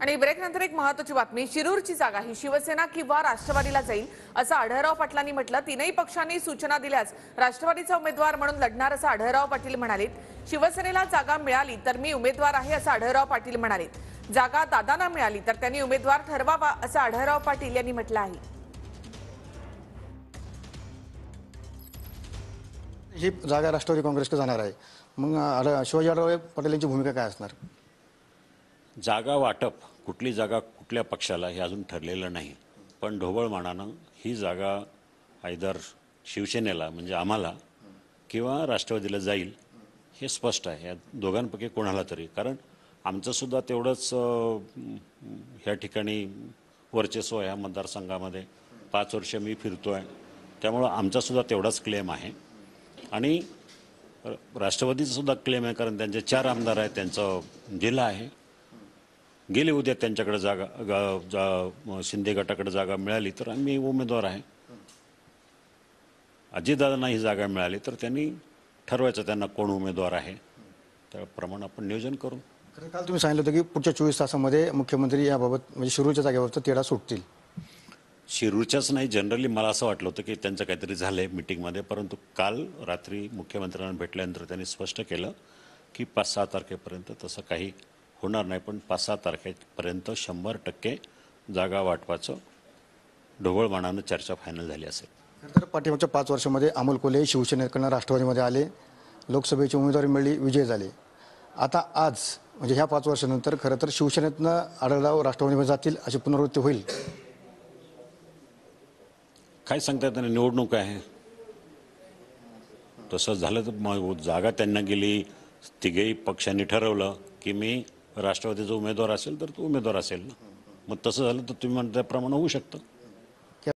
आणि ब्रेकनंतर एक महत्त्वाची बातमी, शिरूरची जागा ही शिवसेना किंवा राष्ट्रवादीला जाईल असं आढळराव पाटलांनी म्हटलं। तीनही पक्षांनी सूचना दिल्यास राष्ट्रवादीचा उमेदवार म्हणून लढणार असं आढळराव पाटील म्हणाले। शिवसेनेला जागा मिळाली तर मी उमेदवार आहे असं आढळराव पाटील म्हणाले। जागा दादांना मिळाली तर त्यांनी उमेदवार ठरवावा असं आढळराव पाटील यांनी म्हटलं आहे। ही जागा राष्ट्रवादी काँग्रेसकडे जाणार आहे, मग शिवाजी आढळराव पाटील यांची भूमिका काय असणार? जागा वाटप कुठली जागा कुठल्या पक्षाला हे अजून ठरलेलं नाही, पण ढोबळ मानानं ही जागा आयदर शिवसेनेला म्हणजे आम्हाला किंवा राष्ट्रवादीला जाईल हे स्पष्ट आहे। या दोघांपैकी कोणाला तरी, कारण आमचं सुद्धा तेवढंच ह्या ठिकाणी वर्चस्व आहे। ह्या मतदारसंघामध्ये 5 वर्ष मी फिरतोय, त्यामुळं आमचा सुद्धा तेवढाच क्लेम आहे आणि राष्ट्रवादीचा सुद्धा क्लेम आहे, कारण त्यांचे 4 आमदार आहेत, त्यांचा जिल्हा आहे। गेले उद्या त्यांच्याकडे जागा शिंदे गटाकडे जागा मिळाली तर आम्ही उमेदवार आहे। अजितदादांना ही जागा मिळाली तर त्यांनी ठरवायचं त्यांना कोण उमेदवार आहे, त्याप्रमाणे आपण नियोजन करू। काल तुम्ही सांगितलं होतं की पुढच्या 24 तासामध्ये मुख्यमंत्री याबाबत म्हणजे शिरूरच्या जागेबाबत तिढा सुटतील। शिरूरच्याच नाही, जनरली मला असं वाटलं होतं की त्यांचं काहीतरी झालंय मीटिंगमध्ये, परंतु काल रात्री मुख्यमंत्र्यांना भेटल्यानंतर त्यांनी स्पष्ट केलं की 5-6 तारखेपर्यंत तसं काही होणार नाही, पण 5-6 तारखेपर्यंत 100% जागा वाटपाचं ढोबळमानानं चर्चा फायनल झाली असेल। तर पाठीमागच्या 5 वर्षामध्ये अमोल कोल्हे शिवसेनेकडनं राष्ट्रवादीमध्ये आले, लोकसभेची उमेदवारी मिळाली, विजय झाले। आता आज म्हणजे ह्या 5 वर्षानंतर खरं तर शिवसेनेतनं आढळराव राष्ट्रवादीमध्ये जातील अशी पुनरावृत्ती होईल? काय सांगतात त्यांना, निवडणूक आहे, तसं झालं तर मग जागा त्यांना गेली। तिघेही पक्षांनी ठरवलं की मी राष्ट्रवादीचा उमेदवार असेल तर तो उमेदवार असेल ना, मग तसं झालं तर तुम्ही म्हणता त्याप्रमाणे होऊ शकतं।